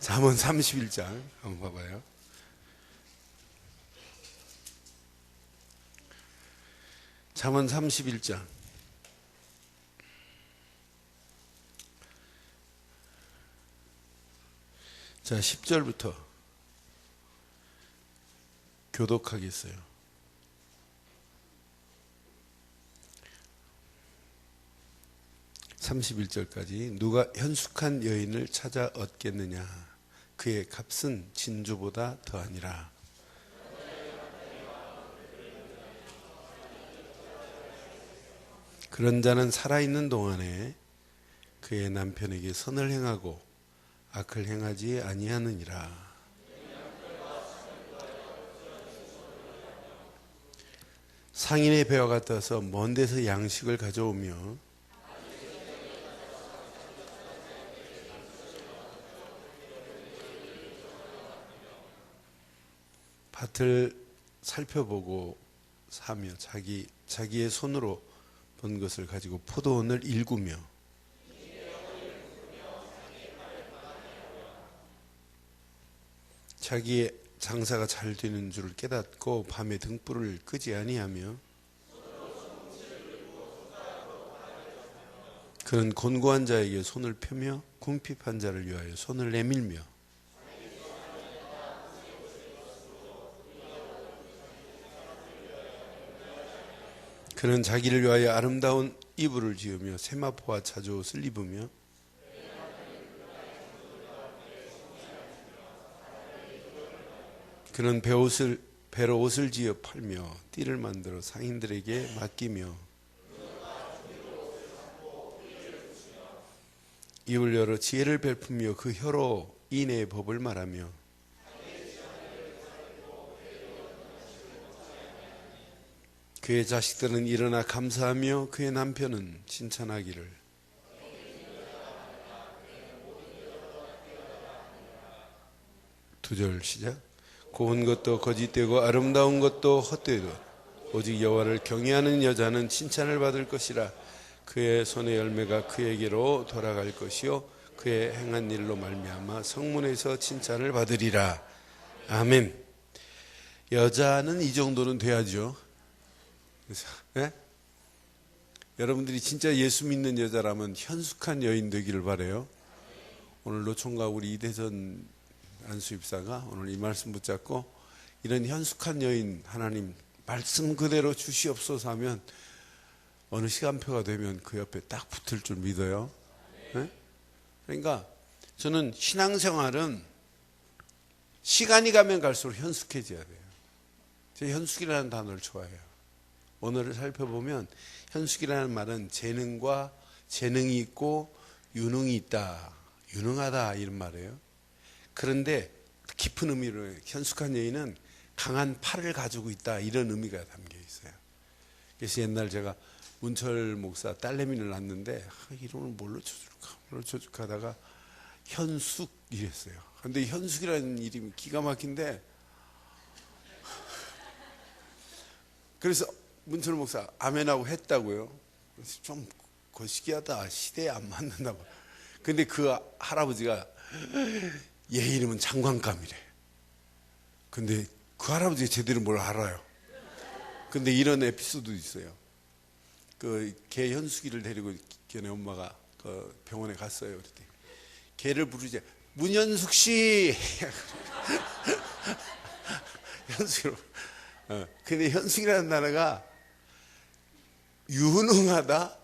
잠언 31장 한번 봐봐요. 잠언 31장. 자, 10절부터 교독하겠어요. 31절까지. 누가 현숙한 여인을 찾아 얻겠느냐? 그의 값은 진주보다 더하니라. 그런 자는 살아있는 동안에 그의 남편에게 선을 행하고 악을 행하지 아니하느니라. 상인의 배와 같아서 먼 데서 양식을 가져오며 밭을 살펴보고 사며 자기의 손으로 번 것을 가지고 포도원을 일구며 자기의 장사가 잘 되는 줄을 깨닫고 밤에 등불을 끄지 아니하며 그는 곤고한 자에게 손을 펴며 궁핍한 자를 위하여 손을 내밀며 그는 자기를 위하여 아름다운 이불을 지으며 세마포와 자주옷을 입으며 그는 배로 옷을 지어 팔며 띠를 만들어 상인들에게 맡기며 입을 열어 지혜를 베풀며 그 혀로 인애의 법을 말하며 그의 자식들은 일어나 감사하며 그의 남편은 칭찬하기를 2절 시작. 고운 것도 거짓되고 아름다운 것도 헛되도 오직 여호와를 경외하는 여자는 칭찬을 받을 것이라. 그의 손의 열매가 그에게로 돌아갈 것이요 그의 행한 일로 말미암아 성문에서 칭찬을 받으리라. 아멘. 여자는 이 정도는 돼야죠. 그래서, 네? 여러분들이 진짜 예수 믿는 여자라면 현숙한 여인 되기를 바라요. 오늘 노총각 우리 이대선 안수입사가 오늘 이 말씀 붙잡고 이런 현숙한 여인 하나님 말씀 그대로 주시옵소서 하면 어느 시간표가 되면 그 옆에 딱 붙을 줄 믿어요. 네? 그러니까 저는 신앙생활은 시간이 가면 갈수록 현숙해져야 돼요. 제가 현숙이라는 단어를 좋아해요. 오늘을 살펴보면 현숙이라는 말은 재능이 있고 유능이 있다, 유능하다 이런 말이에요. 그런데 깊은 의미로 현숙한 여인은 강한 팔을 가지고 있다 이런 의미가 담겨 있어요. 그래서 옛날 제가 문철 목사 딸내미를 낳았는데 이름을 뭘로 쳐줄까 하다가 현숙 이랬어요. 그런데 현숙이라는 이름이 기가 막힌데 그래서 문철 목사 아멘하고 했다고요. 그래서 좀 거시기하다, 시대에 안 맞는다고. 근데 그 할아버지가 얘 이름은 장관감이래. 근데 그 할아버지가 제대로 뭘 알아요. 근데 이런 에피소드도 있어요. 그 개 현숙이를 데리고 걔네 엄마가 그 병원에 갔어요. 그랬더니 개를 부르자 문현숙 씨. 현숙이로. 근데 현숙이라는 단어가 유능하다,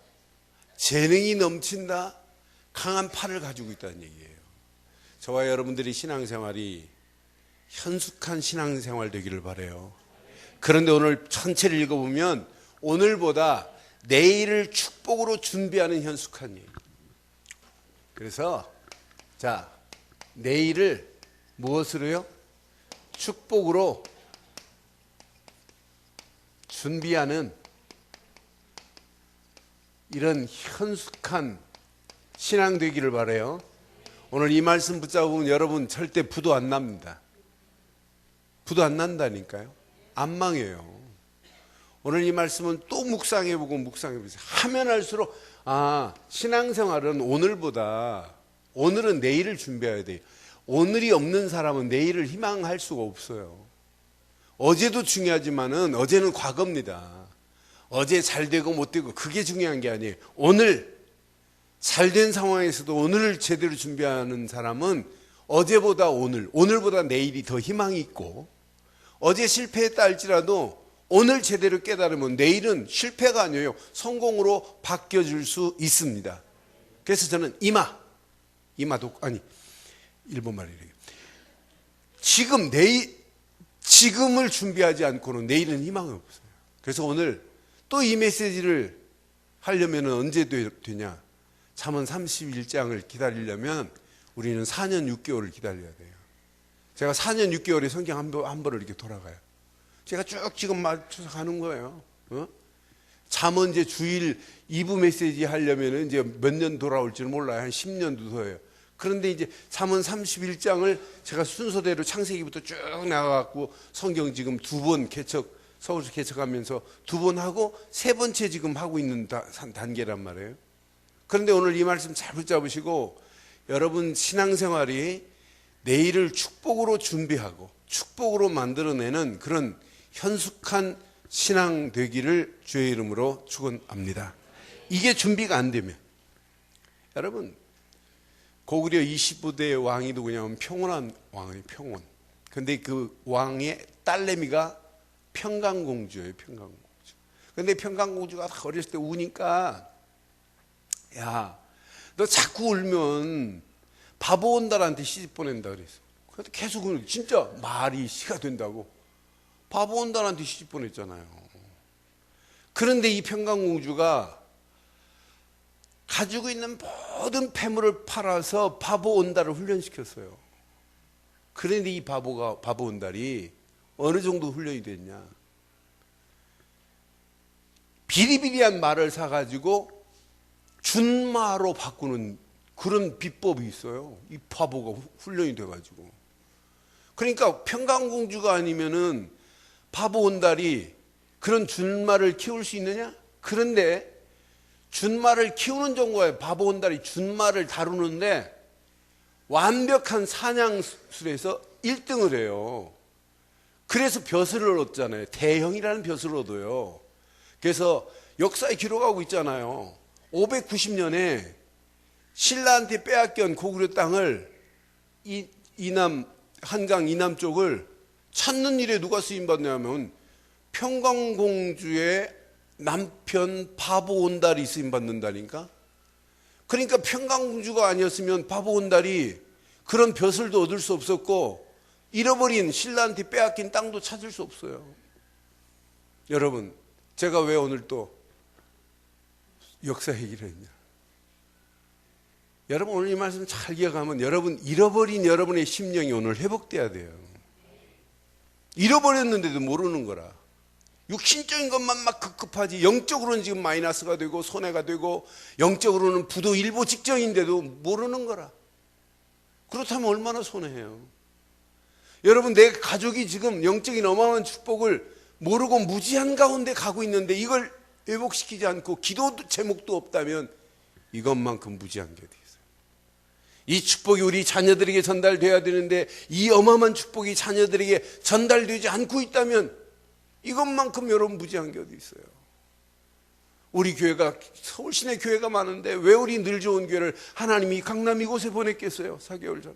재능이 넘친다, 강한 팔을 가지고 있다는 얘기예요. 저와 여러분들이 신앙생활이 현숙한 신앙생활 되기를 바라요. 그런데 오늘 전체를 읽어보면 오늘보다 내일을 축복으로 준비하는 현숙한 여인. 그래서 자, 내일을 무엇으로요? 축복으로 준비하는 이런 현숙한 신앙 되기를 바라요. 오늘 이 말씀 붙잡으면 여러분 절대 부도 안 납니다. 부도 안 난다니까요. 안 망해요. 오늘 이 말씀은 또 묵상해보고 묵상해보세요. 하면 할수록 신앙생활은 오늘은 내일을 준비해야 돼요. 오늘이 없는 사람은 내일을 희망할 수가 없어요. 어제도 중요하지만은 어제는 과거입니다. 어제 잘 되고 못 되고 그게 중요한 게 아니에요. 오늘 잘된 상황에서도 오늘을 제대로 준비하는 사람은 어제보다 오늘보다 내일이 더 희망이 있고, 어제 실패했다 할지라도 오늘 제대로 깨달으면 내일은 실패가 아니에요. 성공으로 바뀌어질 수 있습니다. 그래서 저는 일본말이래요. 지금을 준비하지 않고는 내일은 희망이 없어요. 그래서 오늘 또 이 메시지를 하려면 언제 되냐? 잠언 31장을 기다리려면 우리는 4년 6개월을 기다려야 돼요. 제가 4년 6개월에 성경 한 번을 이렇게 돌아가요. 제가 쭉 지금 맞춰서 가는 거예요. 잠언 이제 주일 2부 메시지 하려면 이제 몇 년 돌아올지는 몰라요. 한 10년도 더해요. 그런데 이제 잠언 31장을 제가 순서대로 창세기부터 쭉 나가갖고 성경 지금 2번 서울서 개척하면서 2번 하고 3번째 지금 하고 있는 단계란 말이에요. 그런데 오늘 이 말씀 잘 붙잡으시고, 여러분 신앙생활이 내일을 축복으로 준비하고 축복으로 만들어내는 그런 현숙한 신앙 되기를 주의 이름으로 축원합니다. 이게 준비가 안 되면, 여러분 고구려 25대 왕이 누구냐면 평온한 왕이에요. 평온. 근데 그 왕의 딸내미가 평강공주예요. 평강공주. 근데 평강공주가 어렸을 때 우니까, 야, 너 자꾸 울면 바보 온달한테 시집 보낸다 그랬어. 그래서 계속 울고, 진짜 말이 시가 된다고 바보 온달한테 시집 보냈잖아요. 그런데 이 평강공주가 가지고 있는 모든 폐물을 팔아서 바보 온달을 훈련시켰어요. 그런데 이 바보 온달이 어느 정도 훈련이 됐냐? 비리비리한 말을 사가지고 준마로 바꾸는 그런 비법이 있어요. 이 바보가 훈련이 돼가지고. 그러니까 평강공주가 아니면은 바보 온달이 그런 준마를 키울 수 있느냐? 그런데 준마를 키우는 정도의 바보 온달이 준마를 다루는데 완벽한 사냥술에서 1등을 해요. 그래서 벼슬을 얻잖아요. 대형이라는 벼슬을 얻어요. 그래서 역사에 기록하고 있잖아요. 590년에 신라한테 빼앗긴 고구려 땅을 한강 이남 쪽을 찾는 일에 누가 쓰임받냐면 평강공주의 남편 바보 온달이 쓰임받는다니까. 그러니까 평강공주가 아니었으면 바보 온달이 그런 벼슬도 얻을 수 없었고 잃어버린 신라한테 빼앗긴 땅도 찾을 수 없어요. 여러분, 제가 왜 오늘 또 역사 얘기를 했냐? 여러분 오늘 이 말씀 잘 기억하면 여러분 잃어버린 여러분의 심령이 오늘 회복돼야 돼요. 잃어버렸는데도 모르는 거라. 육신적인 것만 막 급급하지 영적으로는 지금 마이너스가 되고 손해가 되고 영적으로는 부도 일보 직전인데도 모르는 거라. 그렇다면 얼마나 손해해요. 여러분 내 가족이 지금 영적인 어마어마한 축복을 모르고 무지한 가운데 가고 있는데 이걸 회복시키지 않고 기도 제목도 없다면 이것만큼 무지한 게 어디 있어요. 이 축복이 우리 자녀들에게 전달돼야 되는데 이 어마어마한 축복이 자녀들에게 전달되지 않고 있다면 이것만큼 여러분 무지한 게 어디 있어요. 우리 교회가 서울시내 교회가 많은데 왜 우리 늘 좋은 교회를 하나님이 강남 이곳에 보냈겠어요. 4개월 전에.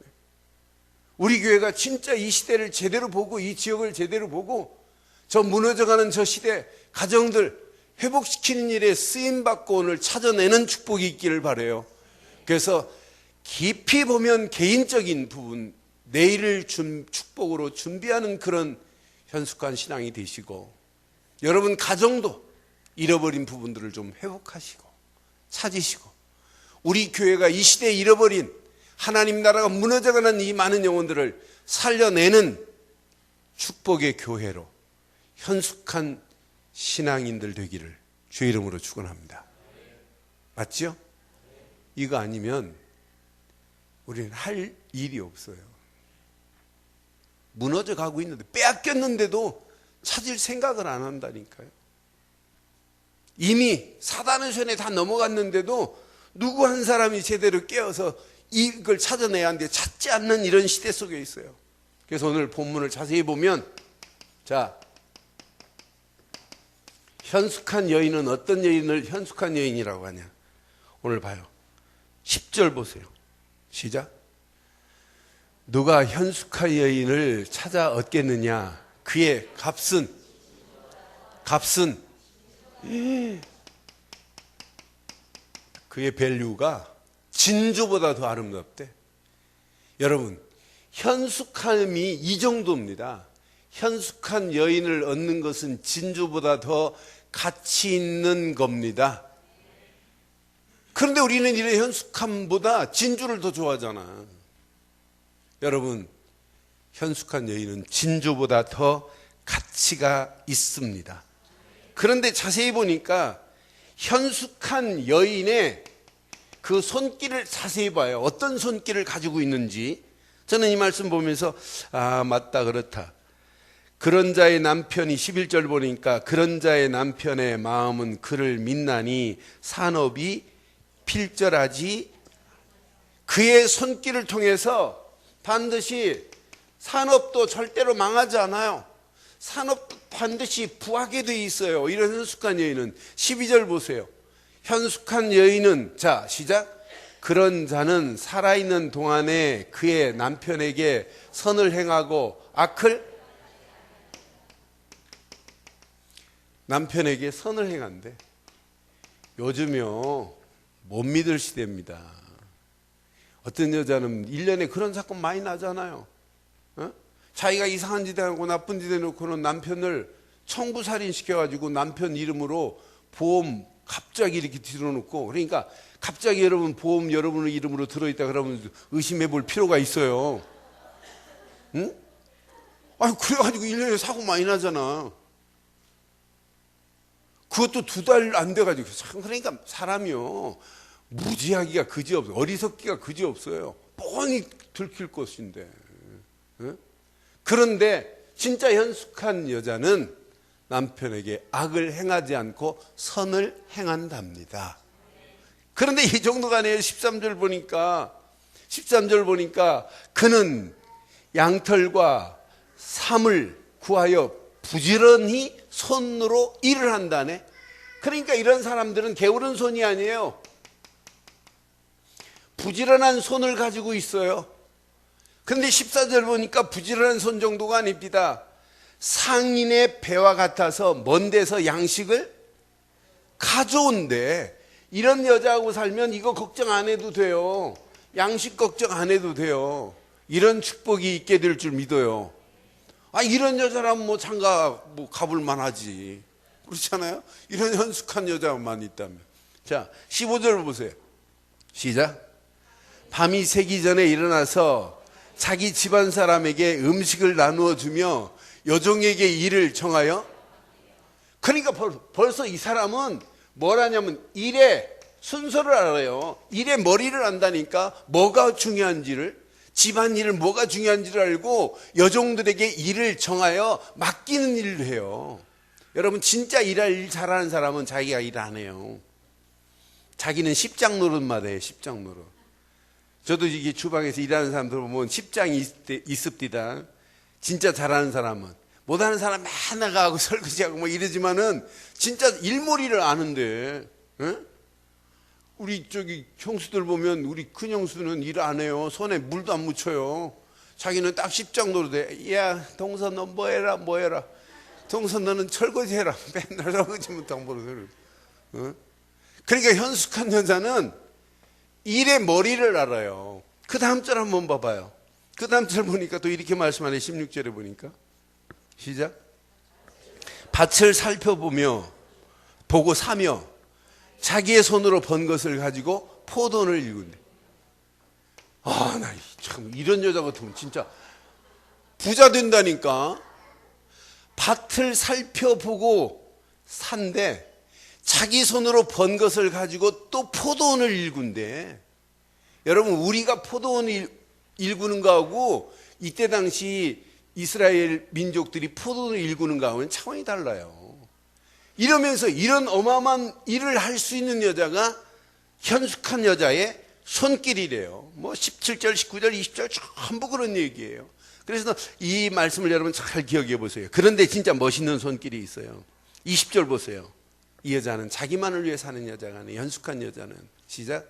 우리 교회가 진짜 이 시대를 제대로 보고 이 지역을 제대로 보고 저 무너져가는 저 시대 가정들 회복시키는 일에 쓰임받고 오늘 찾아내는 축복이 있기를 바라요. 그래서 깊이 보면 개인적인 부분, 내일을 축복으로 준비하는 그런 현숙한 신앙이 되시고 여러분 가정도 잃어버린 부분들을 좀 회복하시고 찾으시고 우리 교회가 이 시대에 잃어버린 하나님 나라가 무너져가는 이 많은 영혼들을 살려내는 축복의 교회로 현숙한 신앙인들 되기를 주의 이름으로 축원합니다. 맞죠? 이거 아니면 우리는 할 일이 없어요. 무너져 가고 있는데 빼앗겼는데도 찾을 생각을 안 한다니까요. 이미 사단의 손에 다 넘어갔는데도 누구 한 사람이 제대로 깨어서 이걸 찾아내야 하는데 찾지 않는 이런 시대 속에 있어요. 그래서 오늘 본문을 자세히 보면, 자, 현숙한 여인은 어떤 여인을 현숙한 여인이라고 하냐. 오늘 봐요. 10절 보세요. 시작. 누가 현숙한 여인을 찾아 얻겠느냐. 그의 값은 그의 밸류가 진주보다 더 아름답대. 여러분, 현숙함이 이 정도입니다. 현숙한 여인을 얻는 것은 진주보다 더 가치 있는 겁니다. 그런데 우리는 이런 현숙함보다 진주를 더 좋아하잖아. 여러분, 현숙한 여인은 진주보다 더 가치가 있습니다. 그런데 자세히 보니까 현숙한 여인의 그 손길을 자세히 봐요. 어떤 손길을 가지고 있는지. 저는 이 말씀 보면서 맞다, 그렇다. 그런 자의 남편이 11절 보니까 그런 자의 남편의 마음은 그를 믿나니 산업이 필절하지. 그의 손길을 통해서 반드시 산업도 절대로 망하지 않아요. 산업도 반드시 부하게 돼 있어요. 이런 현숙한 여인은. 12절 보세요. 현숙한 여인은, 자, 시작. 그런 자는 살아있는 동안에 그의 남편에게 선을 행하고 악을, 남편에게 선을 행한대. 요즘요, 못 믿을 시대입니다. 어떤 여자는 1년에 그런 사건 많이 나잖아요. 자기가 이상한 짓 하고 나쁜 짓 해놓고는 남편을 청부살인 시켜가지고 남편 이름으로 보험 갑자기 이렇게 들어놓고, 그러니까 갑자기 여러분 보험 여러분의 이름으로 들어있다 그러면 의심해 볼 필요가 있어요. 응? 아니, 그래가지고 1년에 사고 많이 나잖아. 그것도 2달 안 돼가지고. 그러니까 사람이요, 무지하기가 그지없어요. 어리석기가 그지없어요. 뻔히 들킬 것인데. 응? 그런데 진짜 현숙한 여자는 남편에게 악을 행하지 않고 선을 행한답니다. 그런데 이 정도가 아니에요. 13절 보니까 그는 양털과 삼을 구하여 부지런히 손으로 일을 한다네. 그러니까 이런 사람들은 게으른 손이 아니에요. 부지런한 손을 가지고 있어요. 그런데 14절 보니까 부지런한 손 정도가 아닙니다. 상인의 배와 같아서 먼 데서 양식을 가져온대. 이런 여자하고 살면 이거 걱정 안 해도 돼요. 양식 걱정 안 해도 돼요. 이런 축복이 있게 될 줄 믿어요. 이런 여자라면 뭐 장가 가볼 만하지. 그렇잖아요? 이런 현숙한 여자만 있다면. 자, 15절 보세요. 시작. 밤이 새기 전에 일어나서 자기 집안 사람에게 음식을 나누어 주며 여종에게 일을 정하여. 그러니까 벌써 이 사람은 뭘 하냐면 일의 순서를 알아요. 일의 머리를 안다니까. 뭐가 중요한지를, 집안일을 뭐가 중요한지를 알고 여종들에게 일을 정하여 맡기는 일을 해요. 여러분, 진짜 일 잘하는 사람은 자기가 일 안 해요. 자기는 십장 노릇만 해요. 십장 노릇. 저도 이게 주방에서 일하는 사람들 보면 십장이 있습니다. 진짜 잘하는 사람은. 못하는 사람 맨날 가고 설거지하고 뭐 이러지만은 진짜 일머리를 아는데. 응? 우리 저기 형수들 보면 우리 큰 형수는 일 안 해요. 손에 물도 안 묻혀요. 자기는 딱 십장 노릇해. 야, 동선 너 뭐 해라. 동선 너는 설거지 해라. 맨날 설거지 못하고 버릇을. 응? 그러니까 현숙한 여자는 일의 머리를 알아요. 그 다음 절 한번 봐봐요. 그 다음 절 보니까 또 이렇게 말씀하네. 16절에 보니까. 시작. 밭을 살펴보며 보고 사며 자기의 손으로 번 것을 가지고 포도원을 일군대. 나 참 이런 여자 같으면 진짜 부자 된다니까. 밭을 살펴보고 산대. 자기 손으로 번 것을 가지고 또 포도원을 일군대. 여러분, 우리가 포도원을 일구는 거하고 이때 당시 이스라엘 민족들이 포도원을 일구는 거하고는 차원이 달라요. 이러면서 이런 어마어마한 일을 할 수 있는 여자가 현숙한 여자의 손길이래요. 뭐 17절, 19절, 20절 전부 그런 얘기예요. 그래서 이 말씀을 여러분 잘 기억해 보세요. 그런데 진짜 멋있는 손길이 있어요. 20절 보세요. 이 여자는 자기만을 위해 사는 여자가 아니에요. 현숙한 여자는. 시작.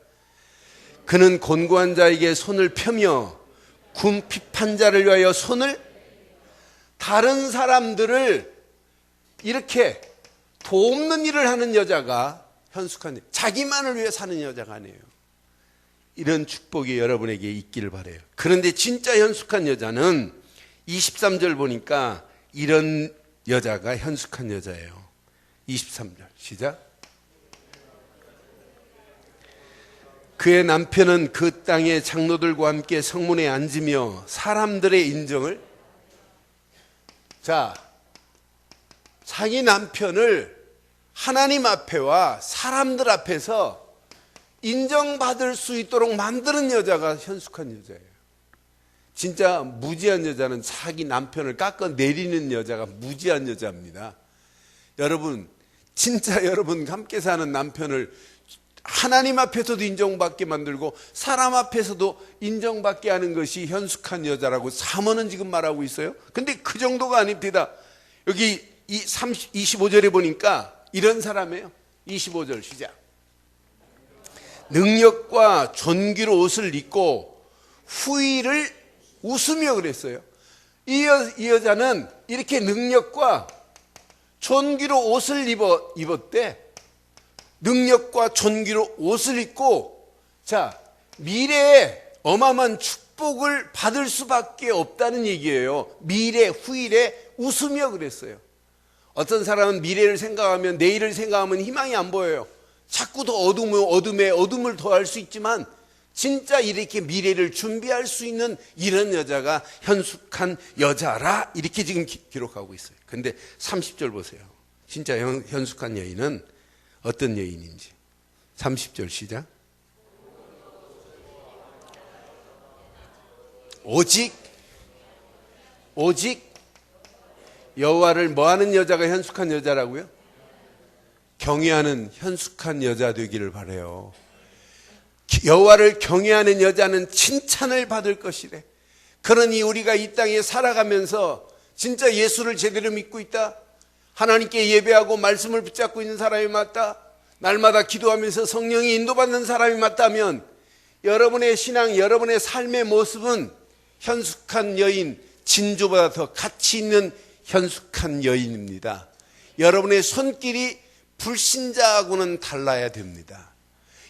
그는 곤고한 자에게 손을 펴며 궁핍한 자를 위하여 손을, 다른 사람들을 이렇게 돕는 일을 하는 여자가 현숙한 여자, 자기만을 위해 사는 여자가 아니에요. 이런 축복이 여러분에게 있기를 바라요. 그런데 진짜 현숙한 여자는 23절 보니까 이런 여자가 현숙한 여자예요. 23절 시작. 그의 남편은 그 땅의 장로들과 함께 성문에 앉으며 사람들의 인정을, 자, 자기 남편을 하나님 앞에와 사람들 앞에서 인정받을 수 있도록 만드는 여자가 현숙한 여자예요. 진짜 무지한 여자는 자기 남편을 깎아내리는 여자가 무지한 여자입니다. 여러분, 진짜 여러분 함께 사는 남편을 하나님 앞에서도 인정받게 만들고 사람 앞에서도 인정받게 하는 것이 현숙한 여자라고 사모는 지금 말하고 있어요. 근데 그 정도가 아닙니다. 여기 25절에 보니까 이런 사람이에요. 25절 시작. 능력과 존귀로 옷을 입고 후의를 웃으며 그랬어요. 이 여자는 이렇게 능력과 존귀로 옷을 입었대. 능력과 존귀로 옷을 입고, 자, 미래에 어마어마한 축복을 받을 수밖에 없다는 얘기예요. 미래, 후일에 웃으며 그랬어요. 어떤 사람은 미래를 생각하면, 내일을 생각하면 희망이 안 보여요. 자꾸 더 어둠에 어둠을 더할 수 있지만 진짜 이렇게 미래를 준비할 수 있는 이런 여자가 현숙한 여자라, 이렇게 지금 기록하고 있어요. 근데 30절 보세요. 진짜 현숙한 여인은 어떤 여인인지. 30절 시작. 오직 여호와를 뭐하는 여자가 현숙한 여자라고요? 경외하는 현숙한 여자 되기를 바라요. 여호와를 경외하는 여자는 칭찬을 받을 것이래. 그러니 우리가 이 땅에 살아가면서 진짜 예수를 제대로 믿고 있다, 하나님께 예배하고 말씀을 붙잡고 있는 사람이 맞다, 날마다 기도하면서 성령이 인도받는 사람이 맞다면 여러분의 신앙, 여러분의 삶의 모습은 현숙한 여인, 진주보다 더 가치 있는 현숙한 여인입니다. 여러분의 손길이 불신자하고는 달라야 됩니다.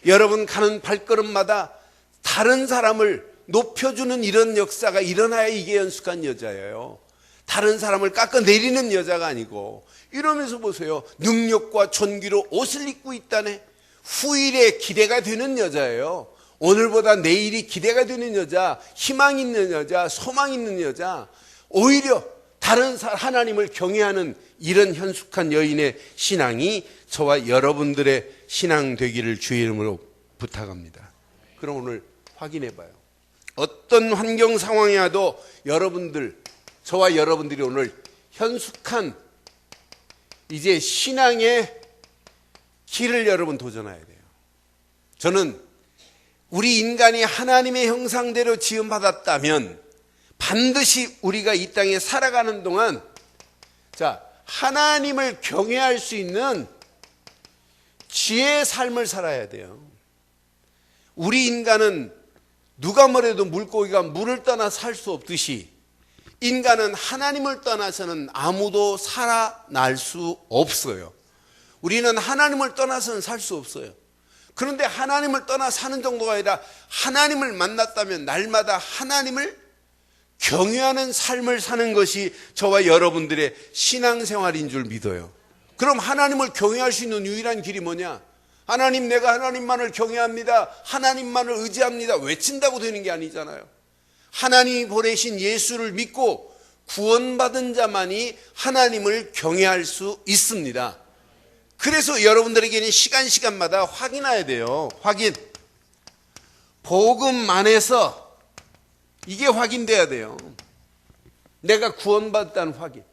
여러분 가는 발걸음마다 다른 사람을 높여주는 이런 역사가 일어나야 이게 현숙한 여자예요. 다른 사람을 깎아내리는 여자가 아니고. 이러면서 보세요. 능력과 존귀로 옷을 입고 있다네. 후일에 기대가 되는 여자예요. 오늘보다 내일이 기대가 되는 여자, 희망 있는 여자, 소망 있는 여자, 오히려 다른 하나님을 경외하는 이런 현숙한 여인의 신앙이 저와 여러분들의 신앙 되기를 주의 이름으로 부탁합니다. 그럼 오늘 확인해 봐요. 어떤 환경 상황이 와도 여러분들, 저와 여러분들이 오늘 현숙한 이제 신앙의 길을 여러분 도전해야 돼요. 저는 우리 인간이 하나님의 형상대로 지음받았다면 반드시 우리가 이 땅에 살아가는 동안, 자, 하나님을 경외할 수 있는 지혜의 삶을 살아야 돼요. 우리 인간은 누가 뭐래도 물고기가 물을 떠나 살 수 없듯이 인간은 하나님을 떠나서는 아무도 살아날 수 없어요. 우리는 하나님을 떠나서는 살 수 없어요. 그런데 하나님을 떠나 사는 정도가 아니라 하나님을 만났다면 날마다 하나님을 경외하는 삶을 사는 것이 저와 여러분들의 신앙생활인 줄 믿어요. 그럼 하나님을 경외할 수 있는 유일한 길이 뭐냐? 하나님, 내가 하나님만을 경외합니다, 하나님만을 의지합니다 외친다고 되는 게 아니잖아요. 하나님이 보내신 예수를 믿고 구원받은 자만이 하나님을 경외할 수 있습니다. 그래서 여러분들에게는 시간마다 확인해야 돼요. 확인. 복음 안에서 이게 확인돼야 돼요. 내가 구원받았다는 확인.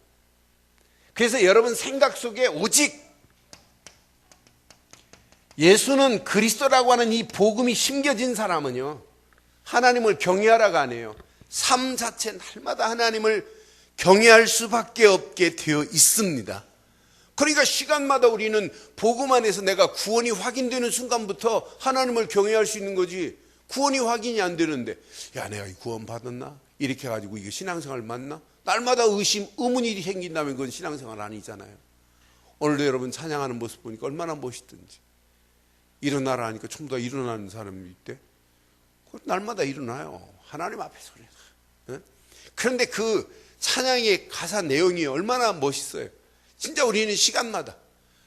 그래서 여러분 생각 속에 오직 예수는 그리스도라고 하는 이 복음이 심겨진 사람은요, 하나님을 경외하라가 아니에요. 삶 자체 날마다 하나님을 경외할 수밖에 없게 되어 있습니다. 그러니까 시간마다 우리는 복음 안에서 내가 구원이 확인되는 순간부터 하나님을 경외할 수 있는 거지, 구원이 확인이 안 되는데 야 내가 구원 받았나? 이렇게 해가지고 이게 신앙생활 맞나? 날마다 의문이 생긴다면 그건 신앙생활 아니잖아요. 오늘도 여러분 찬양하는 모습 보니까 얼마나 멋있든지, 일어나라 하니까 전부 다 일어나는 사람이 있대. 날마다 일어나요. 하나님 앞에서. 그런데 그 찬양의 가사 내용이 얼마나 멋있어요. 진짜 우리는 시간마다.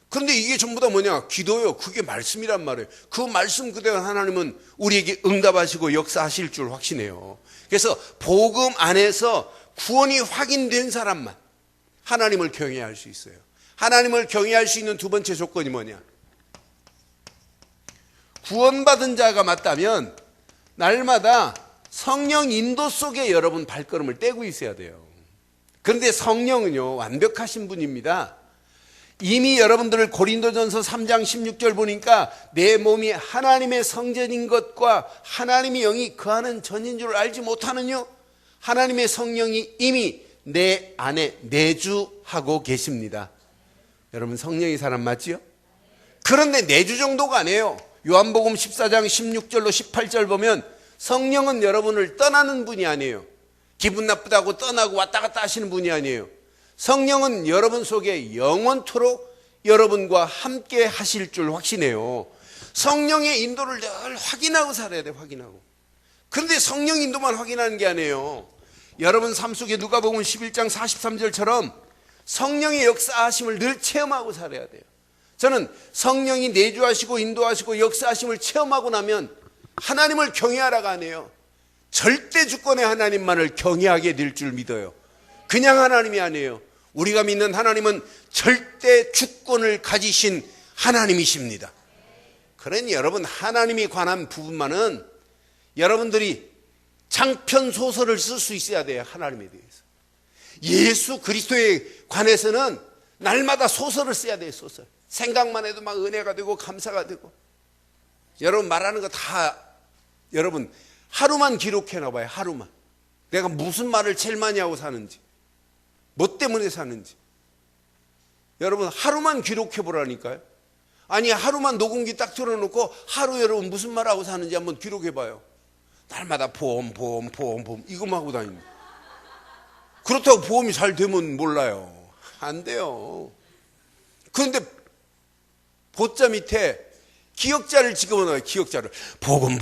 그런데 이게 전부 다 뭐냐? 기도요. 그게 말씀이란 말이에요. 그 말씀 그대로 하나님은 우리에게 응답하시고 역사하실 줄 확신해요. 그래서 복음 안에서 구원이 확인된 사람만 하나님을 경외할 수 있어요. 하나님을 경외할 수 있는 두 번째 조건이 뭐냐? 구원받은 자가 맞다면 날마다 성령 인도 속에 여러분 발걸음을 떼고 있어야 돼요. 그런데 성령은요, 완벽하신 분입니다. 이미 여러분들을 고린도전서 3장 16절 보니까 내 몸이 하나님의 성전인 것과 하나님의 영이 거하는 전인 줄 알지 못하느뇨? 하나님의 성령이 이미 내 안에 내주하고 계십니다. 여러분 성령이 사람 맞지요? 그런데 내주 정도가 아니에요. 요한복음 14장 16절로 18절 보면 성령은 여러분을 떠나는 분이 아니에요. 기분 나쁘다고 떠나고 왔다 갔다 하시는 분이 아니에요. 성령은 여러분 속에 영원토록 여러분과 함께 하실 줄 확신해요. 성령의 인도를 늘 확인하고 살아야 돼, 확인하고. 그런데 성령 인도만 확인하는 게 아니에요. 여러분 삶 속에 누가복음 11장 43절처럼 성령의 역사하심을 늘 체험하고 살아야 돼요. 저는 성령이 내주하시고 인도하시고 역사하심을 체험하고 나면 하나님을 경외하라가 아니에요. 절대 주권의 하나님만을 경외하게 될 줄 믿어요. 그냥 하나님이 아니에요. 우리가 믿는 하나님은 절대 주권을 가지신 하나님이십니다. 그러니 여러분 하나님이 관한 부분만은 여러분들이 장편 소설을 쓸 수 있어야 돼요. 하나님에 대해서. 예수 그리스도에 관해서는 날마다 소설을 써야 돼요. 소설. 생각만 해도 막 은혜가 되고 감사가 되고. 여러분 말하는 거 다 여러분 하루만 기록해놔 봐요. 하루만. 내가 무슨 말을 제일 많이 하고 사는지, 뭐 때문에 사는지. 여러분 하루만 기록해 보라니까요. 아니 하루만 녹음기 딱 틀어놓고 하루 여러분 무슨 말하고 사는지 한번 기록해 봐요. 날마다 보험 이것만 하고 다니는. 그렇다고 보험이 잘 되면 몰라요. 안 돼요. 그런데 보자 밑에 기억자를 집어넣어요. 기억자를. 복음.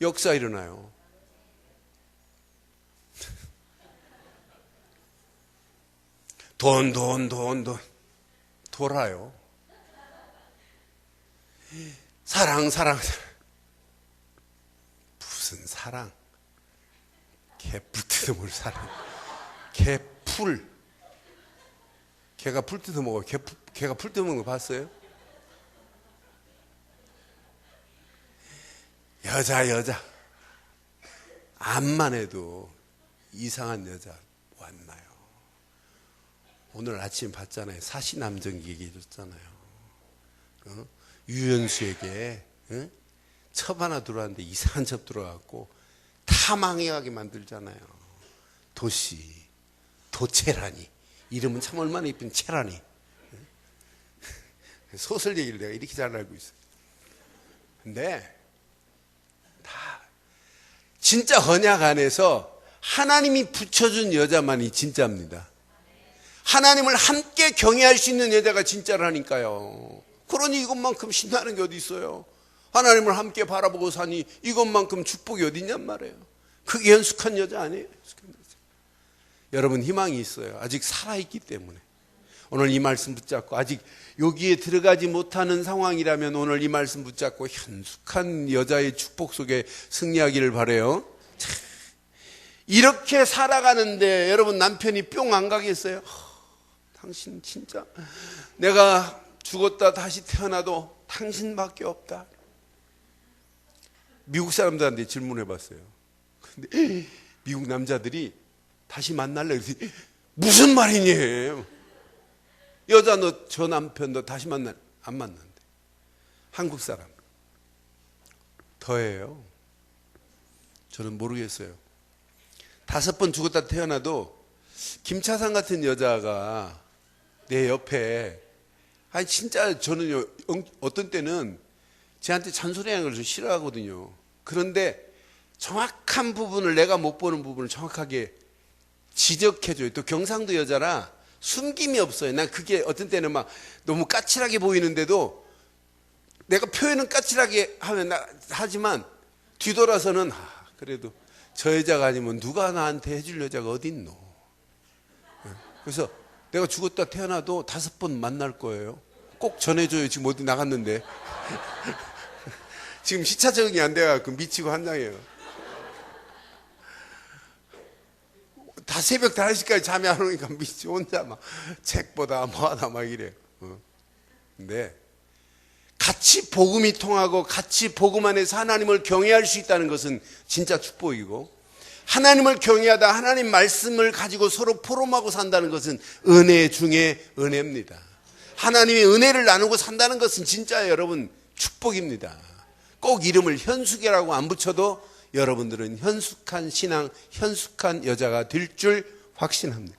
역사 일어나요. 돈 돌아요. 사랑 무슨 사랑? 개풀 뜯어먹을 사랑. 개풀. 개가 풀 뜯어먹어요. 개가 풀 뜯어먹는 거 봤어요? 여자 암만 해도 이상한 여자 왔나요? 오늘 아침 봤잖아요. 사시남정 얘기해줬잖아요. 유연수에게 첩 하나 들어왔는데 이상한 첩 들어왔고 다 망해가게 만들잖아요. 도체라니. 이름은 참 얼마나 이쁜 체라니. 소설 얘기를 내가 이렇게 잘 알고 있어요. 근데 다 진짜 언약 안에서 하나님이 붙여준 여자만이 진짜입니다. 하나님을 함께 경외할 수 있는 여자가 진짜라니까요. 그러니 이것만큼 신나는 게 어디 있어요. 하나님을 함께 바라보고 사니 이것만큼 축복이 어디 있냔 말이에요. 그게 연숙한 여자 아니에요? 여러분 희망이 있어요. 아직 살아있기 때문에. 오늘 이 말씀 붙잡고 아직 여기에 들어가지 못하는 상황이라면 오늘 이 말씀 붙잡고 현숙한 여자의 축복 속에 승리하기를 바라요. 이렇게 살아가는데 여러분 남편이 뿅 안 가겠어요? 당신 진짜 내가 죽었다 다시 태어나도 당신밖에 없다. 미국 사람들한테 질문해 봤어요. 근데 미국 남자들이 다시 만날래 그랬더니 무슨 말이니? 여자 너 저 남편 너 다시 안 만난대. 한국 사람 더해요. 저는 모르겠어요. 5번 죽었다 태어나도 김차상 같은 여자가 내 옆에, 아니 진짜 저는요, 어떤 때는 쟤한테 잔소리하는 걸 싫어하거든요. 그런데 정확한 부분을, 내가 못 보는 부분을 정확하게 지적해줘요. 또 경상도 여자라 숨김이 없어요. 난 그게 어떤 때는 막 너무 까칠하게 보이는데도 내가 표현은 까칠하게 하지만 뒤돌아서는 그래도 저 여자가 아니면 누가 나한테 해줄 여자가 어딨노. 그래서 내가 죽었다 태어나도 5번 만날 거예요. 꼭 전해줘요. 지금 어디 나갔는데 지금 시차 적응이 안 돼가지고 미치고 한장이에요. 다 새벽 5시까지 잠이 안 오니까 미치, 혼자 막 책보다 뭐하다 막 이래요. 근데 같이 복음이 통하고 같이 복음 안에서 하나님을 경외할 수 있다는 것은 진짜 축복이고, 하나님을 경외하다 하나님 말씀을 가지고 서로 포럼하고 산다는 것은 은혜 중에 은혜입니다. 하나님의 은혜를 나누고 산다는 것은 진짜 여러분 축복입니다. 꼭 이름을 현숙이라고 안 붙여도 여러분들은 현숙한 신앙, 현숙한 여자가 될 줄 확신합니다.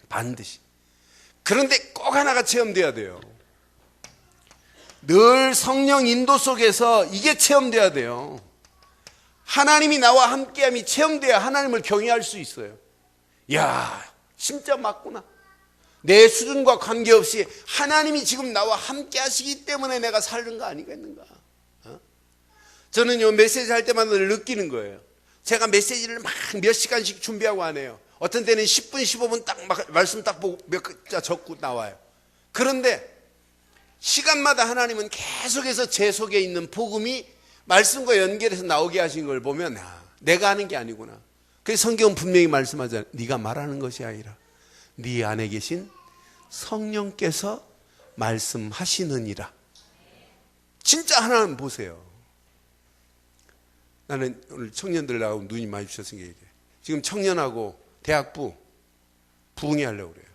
반드시. 그런데 꼭 하나가 체험돼야 돼요. 늘 성령 인도 속에서 이게 체험돼야 돼요. 하나님이 나와 함께함이 체험돼야 하나님을 경외할 수 있어요. 야, 진짜 맞구나. 내 수준과 관계없이 하나님이 지금 나와 함께 하시기 때문에 내가 사는 거 아니겠는가. 저는요, 메시지 할 때마다 늘 느끼는 거예요. 제가 메시지를 막 몇 시간씩 준비하고 안 해요. 어떤 때는 10분, 15분 딱 말씀 딱 보고 몇 글자 적고 나와요. 그런데 시간마다 하나님은 계속해서 제 속에 있는 복음이 말씀과 연결해서 나오게 하신 걸 보면 내가 하는 게 아니구나. 그래서 성경은 분명히 말씀하잖아요. 네가 말하는 것이 아니라 네 안에 계신 성령께서 말씀하시느니라. 진짜 하나님 보세요. 나는 오늘 청년들하고 눈이 많이 주셨으니까 얘기해. 지금 청년하고 대학부 부흥회하려고 그래요.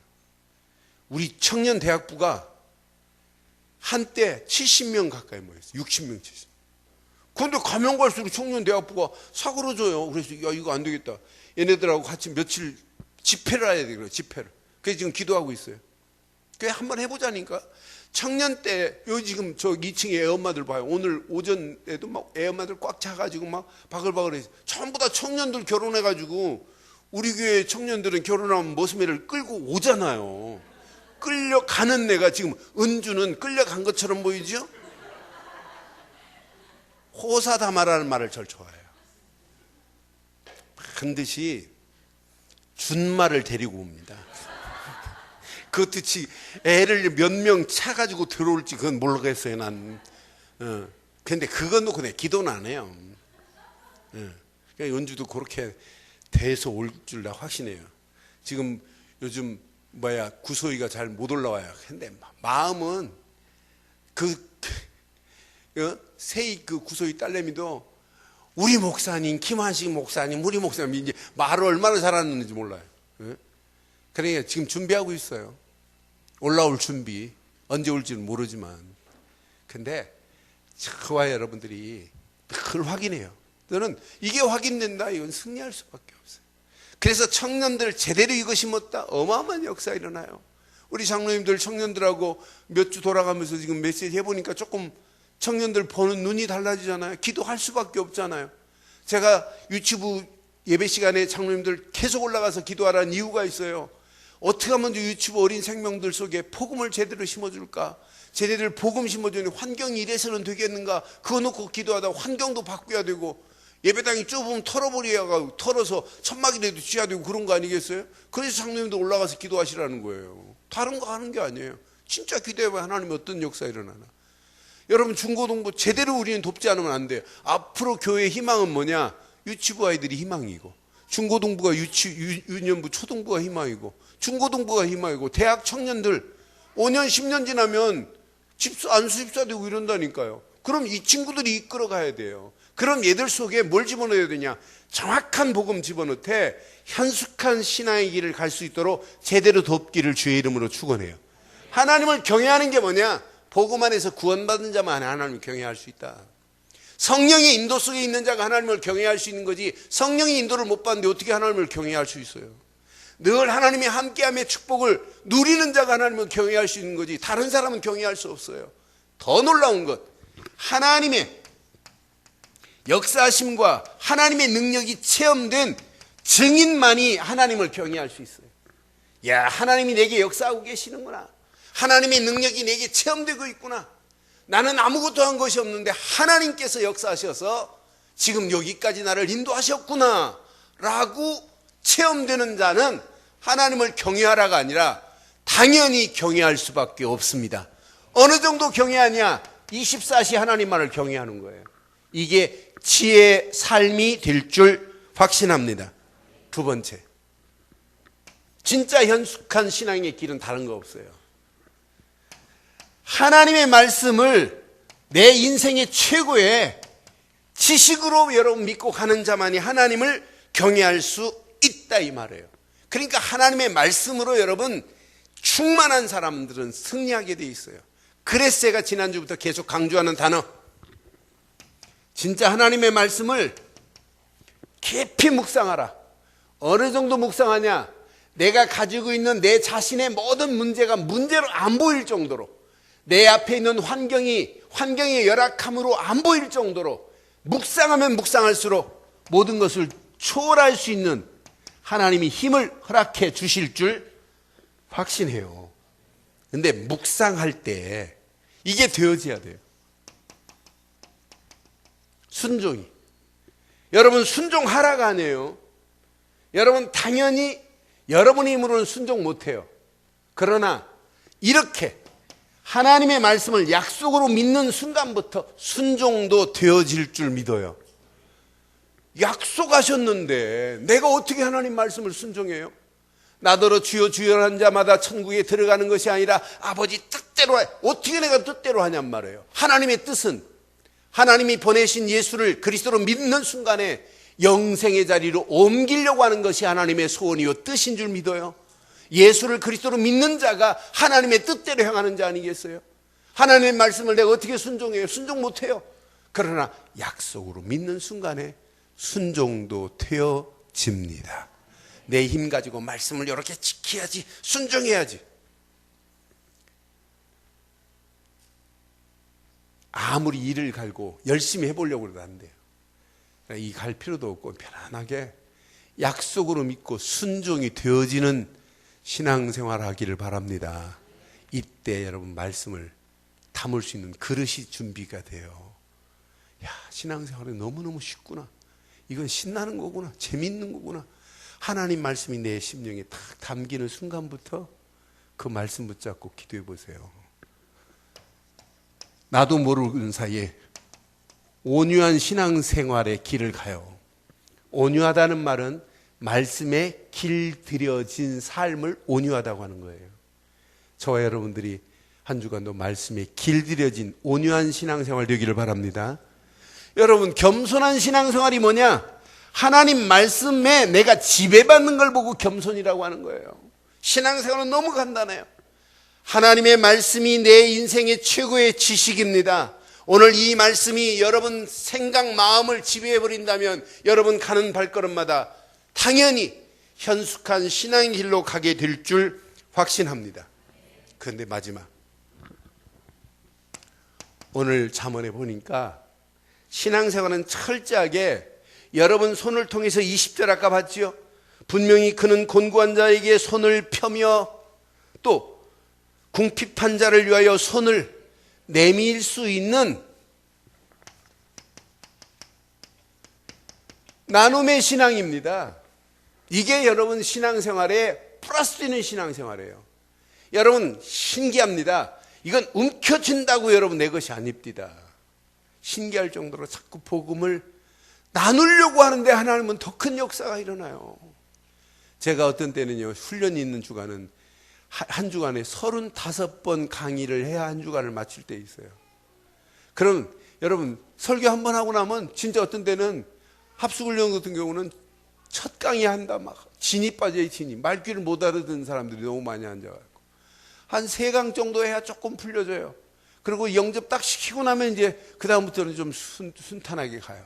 우리 청년 대학부가 한때 70명 가까이 모였어요. 60명, 70명. 그런데 가면 갈수록 청년 대학부가 사그러져요. 그래서 야, 이거 안 되겠다. 얘네들하고 같이 며칠 집회를 해야 되더라고요. 집회를. 그래서 지금 기도하고 있어요. 그래 한번 해보자니까. 청년 때 여기 지금 저 2층에 애엄마들 봐요. 오늘 오전에도 막 애엄마들 꽉 차가지고 막 바글바글해서 전부 다 청년들 결혼해가지고 우리 교회 청년들은 결혼하면 머스매를 끌고 오잖아요. 끌려가는 내가 지금 은주는 끌려간 것처럼 보이죠? 호사다마라는 말을 절 좋아해요. 반드시 준마를 데리고 옵니다. 그것도 애를 몇 명 차가지고 들어올지 그건 모르겠어요. 난. 근데 그건 놓고 내 기도는 안 해요. 그러니까 연주도 그렇게 돼서 올 줄 나 확신해요. 지금 요즘 구소위가 잘 못 올라와요. 근데 마음은 세익 그 구소위 딸내미도 우리 목사님, 김한식 목사님, 우리 목사님 이제 말을 얼마나 잘하는지 몰라요. 그러니까 지금 준비하고 있어요. 올라올 준비. 언제 올지는 모르지만. 근데 저와 여러분들이 늘 확인해요. 저는 이게 확인된다. 이건 승리할 수밖에 없어요. 그래서 청년들 제대로 이거 심었다. 어마어마한 역사 일어나요. 우리 장로님들 청년들하고 몇 주 돌아가면서 지금 메시지 해보니까 조금 청년들 보는 눈이 달라지잖아요. 기도할 수밖에 없잖아요. 제가 유치부 예배 시간에 장로님들 계속 올라가서 기도하라는 이유가 있어요. 어떻게 하면 유치부 어린 생명들 속에 복음을 제대로 심어줄까? 제대로 복음 심어주는 환경이 이래서는 되겠는가? 그거 놓고 기도하다 환경도 바꿔야 되고 예배당이 좁으면 털어서 천막이라도 쥐어야 되고 그런 거 아니겠어요? 그래서 장로님도 올라가서 기도하시라는 거예요. 다른 거 하는 게 아니에요. 진짜 기도해봐야 하나님이 어떤 역사 일어나나. 여러분 중고등부 제대로 우리는 돕지 않으면 안 돼요. 앞으로 교회의 희망은 뭐냐? 유치부 아이들이 희망이고 중고등부가 유년부 초등부가 희망이고 중고등부가 희망이고 대학 청년들 5년 10년 지나면 안수 집사되고 이런다니까요. 그럼 이 친구들이 이끌어 가야 돼요. 그럼 얘들 속에 뭘 집어넣어야 되냐? 정확한 복음 집어넣되 현숙한 신앙의 길을 갈 수 있도록 제대로 돕기를 주의 이름으로 축원해요. 하나님을 경외하는 게 뭐냐? 복음 안에서 구원받은 자만 하나님을 경외할 수 있다. 성령의 인도 속에 있는 자가 하나님을 경외할 수 있는 거지, 성령의 인도를 못 받는데 어떻게 하나님을 경외할 수 있어요? 늘 하나님의 함께함의 축복을 누리는 자가 하나님을 경외할 수 있는 거지, 다른 사람은 경외할 수 없어요. 더 놀라운 것, 하나님의 역사하심과 하나님의 능력이 체험된 증인만이 하나님을 경외할 수 있어요. 야, 하나님이 내게 역사하고 계시는구나. 하나님의 능력이 내게 체험되고 있구나. 나는 아무것도 한 것이 없는데 하나님께서 역사하셔서 지금 여기까지 나를 인도하셨구나 라고 체험되는 자는 하나님을 경외하라가 아니라 당연히 경외할 수밖에 없습니다. 어느 정도 경외하냐? 24시 하나님만을 경외하는 거예요. 이게 지혜의 삶이 될 줄 확신합니다. 두 번째, 진짜 현숙한 신앙의 길은 다른 거 없어요. 하나님의 말씀을 내 인생의 최고의 지식으로 여러분 믿고 가는 자만이 하나님을 경외할 수 있다 이 말이에요. 그러니까 하나님의 말씀으로 여러분 충만한 사람들은 승리하게 돼 있어요. 그래서 제가 지난주부터 계속 강조하는 단어, 진짜 하나님의 말씀을 깊이 묵상하라. 어느 정도 묵상하냐? 내가 가지고 있는 내 자신의 모든 문제가 문제로 안 보일 정도로, 내 앞에 있는 환경의 열악함으로 안 보일 정도로 묵상하면 묵상할수록 모든 것을 초월할 수 있는 하나님이 힘을 허락해 주실 줄 확신해요. 근데 묵상할 때 이게 되어져야 돼요. 순종이. 여러분 순종하라가 아니에요. 여러분 당연히 여러분의 힘으로는 순종 못해요. 그러나 이렇게 하나님의 말씀을 약속으로 믿는 순간부터 순종도 되어질 줄 믿어요. 약속하셨는데 내가 어떻게 하나님 말씀을 순종해요? 나더러 주여 주여 하는 자마다 천국에 들어가는 것이 아니라 아버지 뜻대로 해. 어떻게 내가 뜻대로 하냔 말이에요. 하나님의 뜻은 하나님이 보내신 예수를 그리스도로 믿는 순간에 영생의 자리로 옮기려고 하는 것이 하나님의 소원이요 뜻인 줄 믿어요. 예수를 그리스도로 믿는 자가 하나님의 뜻대로 행하는 자 아니겠어요? 하나님의 말씀을 내가 어떻게 순종해요? 순종 못해요. 그러나 약속으로 믿는 순간에 순종도 되어집니다. 내 힘 가지고 말씀을 이렇게 지켜야지, 순종해야지. 아무리 이를 갈고 열심히 해보려고 해도 안 돼요. 이 갈 필요도 없고 편안하게 약속으로 믿고 순종이 되어지는 신앙생활 하기를 바랍니다. 이때 여러분 말씀을 담을 수 있는 그릇이 준비가 돼요. 야, 신앙생활이 너무너무 쉽구나. 이건 신나는 거구나. 재밌는 거구나. 하나님 말씀이 내 심령에 딱 담기는 순간부터 그 말씀 붙잡고 기도해 보세요. 나도 모르는 사이에 온유한 신앙생활의 길을 가요. 온유하다는 말은 말씀에 길들여진 삶을 온유하다고 하는 거예요. 저와 여러분들이 한 주간도 말씀에 길들여진 온유한 신앙생활 되기를 바랍니다. 여러분, 겸손한 신앙생활이 뭐냐? 하나님 말씀에 내가 지배받는 걸 보고 겸손이라고 하는 거예요. 신앙생활은 너무 간단해요. 하나님의 말씀이 내 인생의 최고의 지식입니다. 오늘 이 말씀이 여러분 생각, 마음을 지배해버린다면 여러분 가는 발걸음마다 당연히 현숙한 신앙의 길로 가게 될 줄 확신합니다. 그런데 마지막, 오늘 잠언에 보니까 신앙생활은 철저하게 여러분 손을 통해서 20절 아까 봤죠? 분명히 그는 곤고한 자에게 손을 펴며 또 궁핍한 자를 위하여 손을 내밀 수 있는 나눔의 신앙입니다. 이게 여러분 신앙생활에 플러스 되는 신앙생활이에요. 여러분 신기합니다. 이건 움켜쥔다고 여러분 내 것이 아닙니다. 신기할 정도로 자꾸 복음을 나누려고 하는데 하나님은 더 큰 역사가 일어나요. 제가 어떤 때는요, 훈련이 있는 주간은 한 주간에 35번 강의를 해야 한 주간을 마칠 때 있어요. 그럼 여러분 설교 한 번 하고 나면 진짜 어떤 때는 합숙훈련 같은 경우는 첫 강의 한다 막 진이 빠져요. 진이 말귀를 못 알아듣는 사람들이 너무 많이 앉아가지고 한 3강 정도 해야 조금 풀려져요. 그리고 영접 딱 시키고 나면 이제 그다음부터는 좀 순탄하게 가요.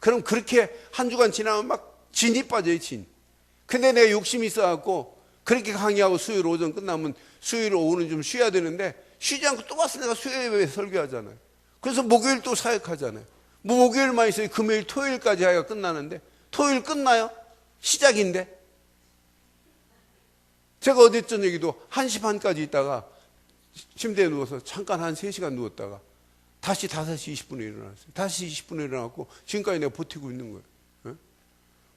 그럼 그렇게 한 주간 지나면 막 진이 빠져요, 진. 근데 내가 욕심이 있어갖고 그렇게 강의하고 수요일 오전 끝나면 수요일 오후는 좀 쉬어야 되는데 쉬지 않고 또 와서 내가 수요일에 설교하잖아요. 그래서 목요일 또 사역하잖아요. 뭐 목요일만 있어요. 금요일, 토요일까지 하기가 끝나는데 토요일 끝나요? 시작인데. 제가 어제 저녁에도 1시 반까지 있다가 침대에 누워서 잠깐 한 3시간 누웠다가 다시 5시 20분에 일어났어요. 5시 20분에 일어났고 지금까지 내가 버티고 있는 거예요. 네?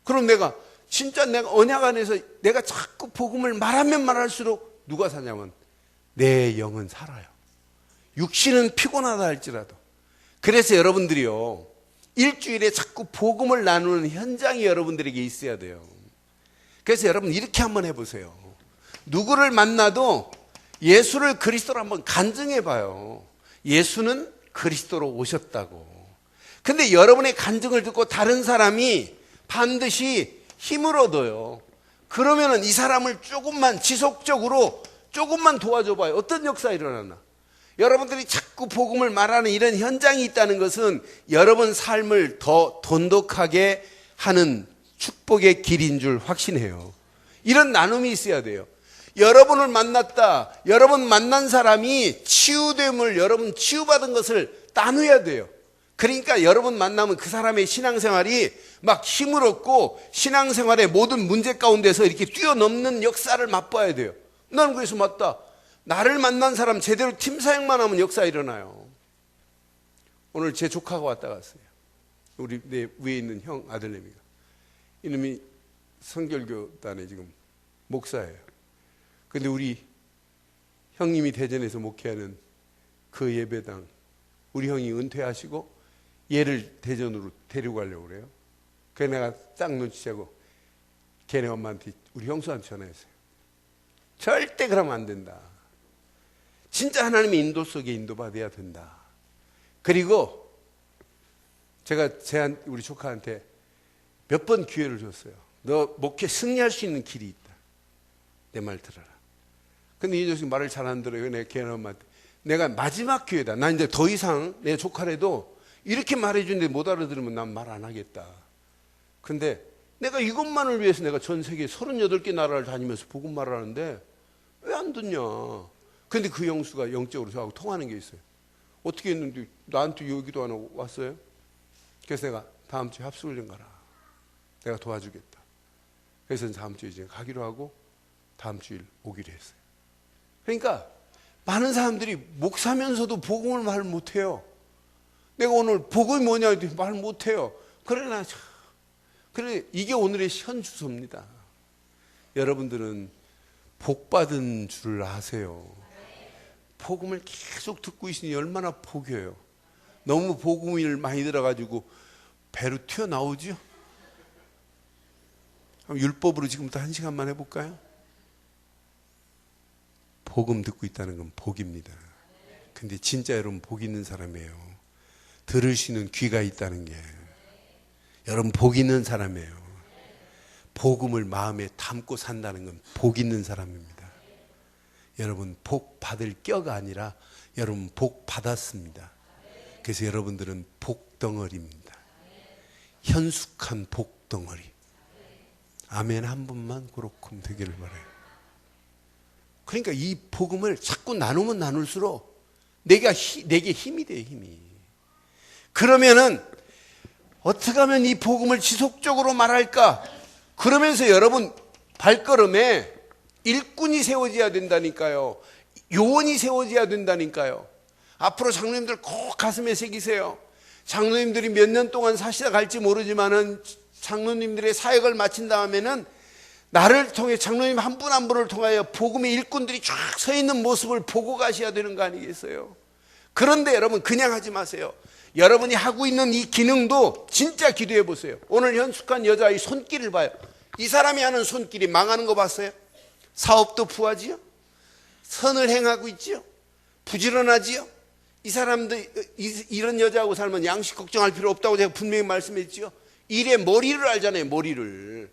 그럼 내가 진짜 내가 언약 안에서 내가 자꾸 복음을 말하면 말할수록 누가 사냐면 내 영은 살아요. 육신은 피곤하다 할지라도. 그래서 여러분들이요, 일주일에 자꾸 복음을 나누는 현장이 여러분들에게 있어야 돼요. 그래서 여러분 이렇게 한번 해보세요. 누구를 만나도 예수를 그리스도로 한번 간증해 봐요. 예수는 그리스도로 오셨다고. 근데 여러분의 간증을 듣고 다른 사람이 반드시 힘을 얻어요. 그러면은 이 사람을 조금만 지속적으로 조금만 도와줘 봐요. 어떤 역사 일어나나. 여러분들이 자꾸 복음을 말하는 이런 현장이 있다는 것은 여러분 삶을 더 돈독하게 하는 축복의 길인 줄 확신해요. 이런 나눔이 있어야 돼요. 여러분을 만났다. 여러분 만난 사람이 치유됨을, 여러분 치유받은 것을 나눠야 돼요. 그러니까 여러분 만나면 그 사람의 신앙생활이 막 힘을 얻고 신앙생활의 모든 문제 가운데서 이렇게 뛰어넘는 역사를 맛봐야 돼요. 나는 그래서 맞다. 나를 만난 사람 제대로 팀 사역만 하면 역사 일어나요. 오늘 제 조카가 왔다 갔어요. 우리 내 위에 있는 형 아들내미가. 이놈이 성결교단에 지금 목사예요. 근데 우리 형님이 대전에서 목회하는 그 예배당 우리 형이 은퇴하시고 얘를 대전으로 데리고 가려고 그래요. 그래서 내가 딱 눈치채고 걔네 엄마한테 우리 형수한테 전화했어요. 절대 그러면 안 된다. 진짜 하나님의 인도 속에 인도받아야 된다. 그리고 제가 우리 조카한테 몇 번 기회를 줬어요. 너 목회 승리할 수 있는 길이 있다. 내 말 들어라. 근데 이 녀석이 말을 잘 안 들어요. 내가 걔네 엄마한테 내가 마지막 기회다. 난 이제 더 이상 내 조카라도 이렇게 말해주는데 못 알아들으면 난 말 안 하겠다. 근데 내가 이것만을 위해서 내가 전 세계 38개 나라를 다니면서 복음 말하는데 왜 안 듣냐. 근데 그 영수가 영적으로 저하고 통하는 게 있어요. 어떻게 했는데 나한테 여기도 안 하고 왔어요. 그래서 내가 다음 주에 합숙훈련 가라. 내가 도와주겠다. 그래서 다음 주에 이제 가기로 하고 다음 주일 오기로 했어요. 그러니까 많은 사람들이 목사면서도 복음을 말 못해요. 내가 오늘 복음이 뭐냐 했더니 말 못해요. 그러나 그래 이게 오늘의 현주소입니다. 여러분들은 복받은 줄 아세요. 복음을 계속 듣고 있으니 얼마나 복이에요. 너무 복음이 많이 들어가지고 배로 튀어나오죠. 그럼 율법으로 지금부터 1시간만 해볼까요? 복음 듣고 있다는 건 복입니다. 근데 진짜 여러분 복 있는 사람이에요. 들을 수 있는 귀가 있다는 게 여러분 복 있는 사람이에요. 복음을 마음에 담고 산다는 건 복 있는 사람입니다. 여러분 복 받을 껴가 아니라 여러분 복 받았습니다. 그래서 여러분들은 복덩어리입니다. 현숙한 복덩어리. 아멘 한 번만 그렇게 되기를 바라요. 그러니까 이 복음을 자꾸 나누면 나눌수록 내게 힘이 돼요. 힘이. 그러면은 어떻게 하면 이 복음을 지속적으로 말할까? 그러면서 여러분 발걸음에 일꾼이 세워져야 된다니까요. 요원이 세워져야 된다니까요. 앞으로 장로님들 꼭 가슴에 새기세요. 장로님들이 몇 년 동안 사시다 갈지 모르지만은 장로님들의 사역을 마친 다음에는 나를 통해 장로님 한 분 한 분을 통하여 복음의 일꾼들이 쫙 서 있는 모습을 보고 가셔야 되는 거 아니겠어요? 그런데 여러분 그냥 하지 마세요. 여러분이 하고 있는 이 기능도 진짜 기도해 보세요. 오늘 현숙한 여자의 손길을 봐요. 이 사람이 하는 손길이 망하는 거 봤어요? 사업도 부하지요? 선을 행하고 있지요? 부지런하지요? 이 사람들 이런 여자하고 살면 양식 걱정할 필요 없다고 제가 분명히 말씀했지요? 일의 머리를 알잖아요. 머리를.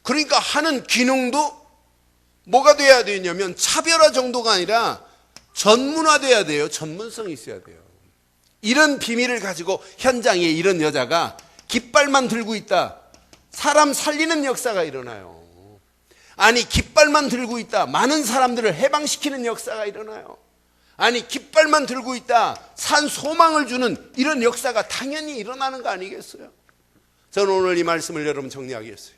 그러니까 하는 기능도 뭐가 돼야 되냐면 차별화 정도가 아니라 전문화돼야 돼요. 전문성이 있어야 돼요. 이런 비밀을 가지고 현장에 이런 여자가 깃발만 들고 있다, 사람 살리는 역사가 일어나요. 아니, 깃발만 들고 있다, 많은 사람들을 해방시키는 역사가 일어나요. 아니, 깃발만 들고 있다, 산 소망을 주는 이런 역사가 당연히 일어나는 거 아니겠어요? 저는 오늘 이 말씀을 여러분 정리하겠어요.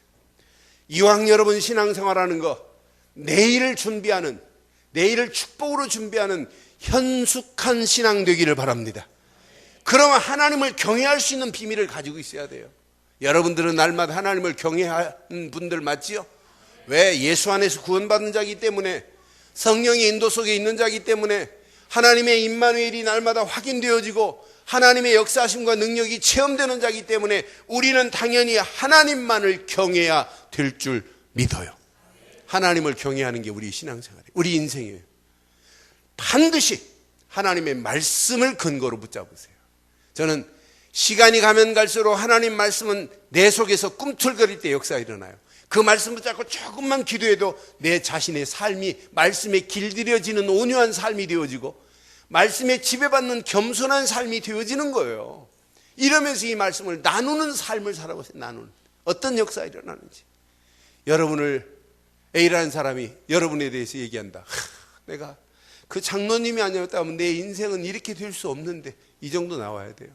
이왕 여러분 신앙생활하는 거, 내일을 준비하는, 내일을 축복으로 준비하는 현숙한 신앙 되기를 바랍니다. 그러면 하나님을 경외할 수 있는 비밀을 가지고 있어야 돼요. 여러분들은 날마다 하나님을 경외하는 분들 맞지요? 왜? 예수 안에서 구원받은 자이기 때문에, 성령의 인도 속에 있는 자이기 때문에, 하나님의 임마누엘이 날마다 확인되어지고 하나님의 역사하심과 능력이 체험되는 자이기 때문에 우리는 당연히 하나님만을 경외해야 될 줄 믿어요. 하나님을 경외하는 게 우리 신앙생활이에요. 우리 인생이에요. 반드시 하나님의 말씀을 근거로 붙잡으세요. 저는 시간이 가면 갈수록 하나님 말씀은 내 속에서 꿈틀거릴 때 역사가 일어나요. 그 말씀 붙잡고 조금만 기도해도 내 자신의 삶이 말씀에 길들여지는 온유한 삶이 되어지고 말씀에 지배받는 겸손한 삶이 되어지는 거예요. 이러면서 이 말씀을 나누는 삶을 살아보세요. 나누는. 어떤 역사가 일어나는지. 여러분을 A라는 사람이 여러분에 대해서 얘기한다. 내가 그 장로님이 아니었다면 내 인생은 이렇게 될 수 없는데, 이 정도 나와야 돼요.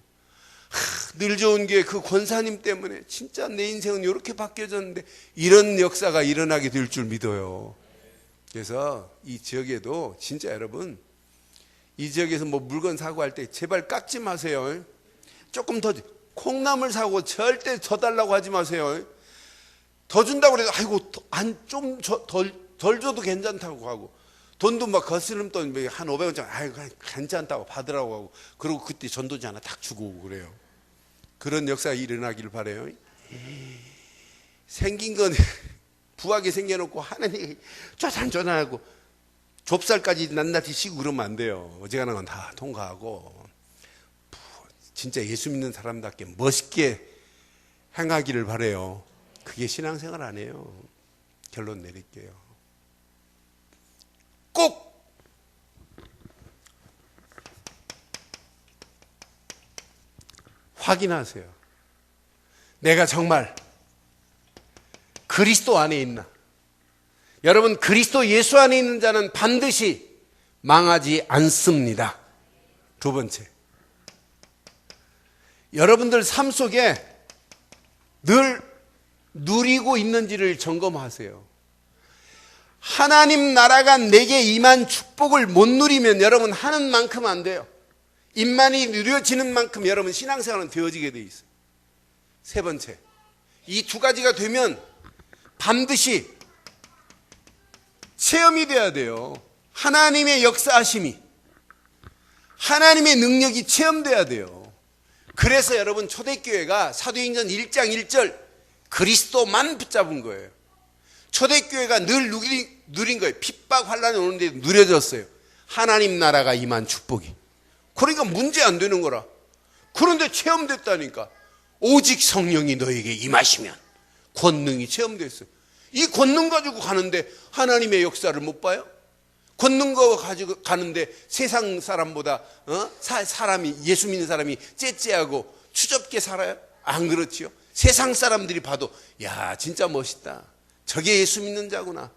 늘 좋은 게 그 권사님 때문에 진짜 내 인생은 이렇게 바뀌어졌는데, 이런 역사가 일어나게 될 줄 믿어요. 그래서 이 지역에도 진짜 여러분, 이 지역에서 뭐 물건 사고 할 때 제발 깎지 마세요. 조금 더, 콩나물 사고 절대 더 달라고 하지 마세요. 더 준다고 그래도 아이고 좀 덜 줘도 괜찮다고 하고, 돈도 막 거스름 돈 한 500원짜리 아이고 괜찮다고 받으라고 하고, 그리고 그때 전도지 하나 딱 주고 오고 그래요. 그런 역사가 일어나기를 바라요. 생긴 건 부하게 생겨놓고 하나님 쪼잔쪼잔하고 좁쌀까지 낱낱이 쉬고 그러면 안 돼요. 어지간한 건 다 통과하고 진짜 예수 믿는 사람답게 멋있게 행하기를 바라요. 그게 신앙생활 아니에요. 결론 내릴게요. 꼭 확인하세요. 내가 정말 그리스도 안에 있나? 여러분, 그리스도 예수 안에 있는 자는 반드시 망하지 않습니다. 두 번째, 여러분들 삶 속에 늘 누리고 있는지를 점검하세요. 하나님 나라가 내게 임한 축복을 못 누리면 여러분 하는 만큼 안 돼요. 임만이 누려지는 만큼 여러분 신앙생활은 되어지게 돼 있어요. 세 번째, 이 두 가지가 되면 반드시 체험이 돼야 돼요. 하나님의 역사하심이, 하나님의 능력이 체험돼야 돼요. 그래서 여러분 초대교회가 사도행전 1장 1절 그리스도만 붙잡은 거예요. 초대교회가 늘 누린 거예요. 핍박 환란이 오는데 누려졌어요. 하나님 나라가 임한 축복이. 그러니까 문제 안 되는 거라. 그런데 체험됐다니까. 오직 성령이 너에게 임하시면 권능이 체험됐어요. 이 권능 가지고 가는데 하나님의 역사를 못 봐요? 권능 거 가지고 가는데 세상 사람보다 사람이, 예수 믿는 사람이 째째하고 추접게 살아요? 안 그렇지요? 세상 사람들이 봐도 야 진짜 멋있다, 저게 예수 믿는 자구나,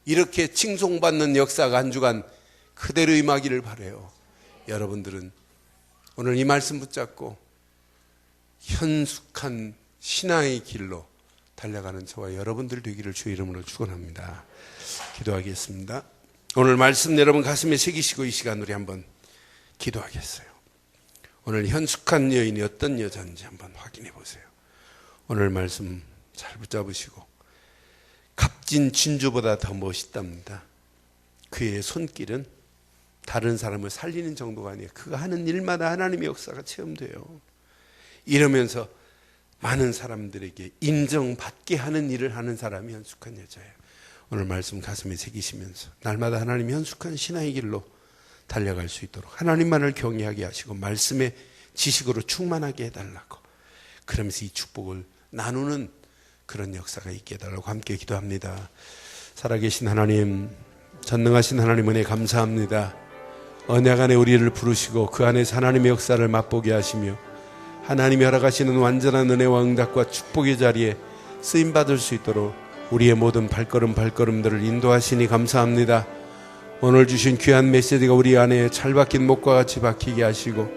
이렇게 칭송받는 역사가 한 주간 그대로 임하기를 바라요. 여러분들은 오늘 이 말씀 붙잡고 현숙한 신앙의 길로 달려가는 저와 여러분들 되기를 주의 이름으로 축원합니다. 기도하겠습니다. 오늘 말씀 여러분 가슴에 새기시고 이 시간 우리 한번 기도하겠어요. 오늘 현숙한 여인이 어떤 여자인지 한번 확인해 보세요. 오늘 말씀 잘 붙잡으시고, 값진 진주보다 더 멋있답니다. 그의 손길은 다른 사람을 살리는 정도가 아니에요. 그가 하는 일마다 하나님의 역사가 체험돼요. 이러면서 많은 사람들에게 인정받게 하는 일을 하는 사람이 현숙한 여자예요. 오늘 말씀 가슴에 새기시면서 날마다 하나님 현숙한 신앙의 길로 달려갈 수 있도록 하나님만을 경외하게 하시고 말씀의 지식으로 충만하게 해달라고, 그러면서 이 축복을 나누는 그런 역사가 있게 해달라고 함께 기도합니다. 살아계신 하나님, 전능하신 하나님 은혜 감사합니다. 언약 안에 우리를 부르시고 그 안에서 하나님의 역사를 맛보게 하시며 하나님이 허락하시는 완전한 은혜와 응답과 축복의 자리에 쓰임받을 수 있도록 우리의 모든 발걸음들을 인도하시니 감사합니다. 오늘 주신 귀한 메시지가 우리 안에 찰박힌 목과 같이 박히게 하시고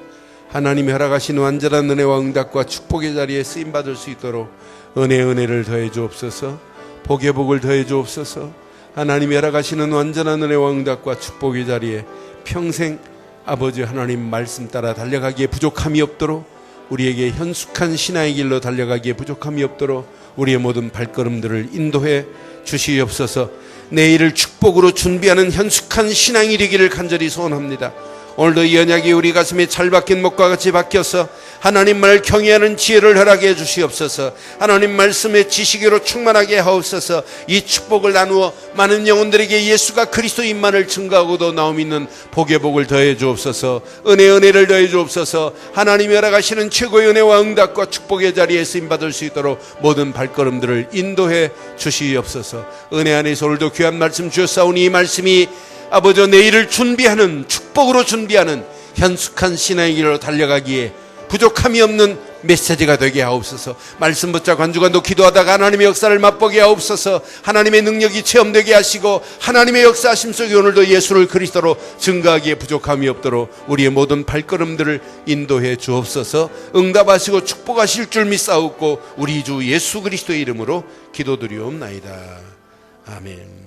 하나님이 허락하신 완전한 은혜와 응답과 축복의 자리에 쓰임받을 수 있도록 은혜를 더해 주옵소서. 복의 복을 더해 주옵소서. 하나님이 허락하시는 완전한 은혜와 응답과 축복의 자리에 평생 아버지 하나님 말씀 따라 달려가기에 부족함이 없도록, 우리에게 현숙한 신앙의 길로 달려가기에 부족함이 없도록 우리의 모든 발걸음들을 인도해 주시옵소서. 내일을 축복으로 준비하는 현숙한 신앙이 되기를 간절히 소원합니다. 오늘도 이 언약이 우리 가슴에 잘 박힌 목과 같이 박혀서 하나님 말 경외하는 지혜를 허락해 주시옵소서. 하나님 말씀의 지식으로 충만하게 하옵소서. 이 축복을 나누어 많은 영혼들에게 예수가 그리스도인만을 증거하고도 나옴 있는 복의 복을 더해 주옵소서. 은혜를 더해 주옵소서. 하나님이 허락하시는 최고의 은혜와 응답과 축복의 자리에 쓰임받을 수 있도록 모든 발걸음들을 인도해 주시옵소서. 은혜 안에서 오늘도 귀한 말씀 주셨사오니 이 말씀이 아버지 내일을 준비하는, 축복으로 준비하는 현숙한 신앙의 길로 달려가기에 부족함이 없는 메시지가 되게 하옵소서. 말씀 붙잡고 한 주간도 기도하다가 하나님의 역사를 맛보게 하옵소서. 하나님의 능력이 체험되게 하시고 하나님의 역사하심 속에 오늘도 예수를 그리스도로 증거하기에 부족함이 없도록 우리의 모든 발걸음들을 인도해 주옵소서. 응답하시고 축복하실 줄 믿사옵고 우리 주 예수 그리스도의 이름으로 기도드리옵나이다. 아멘.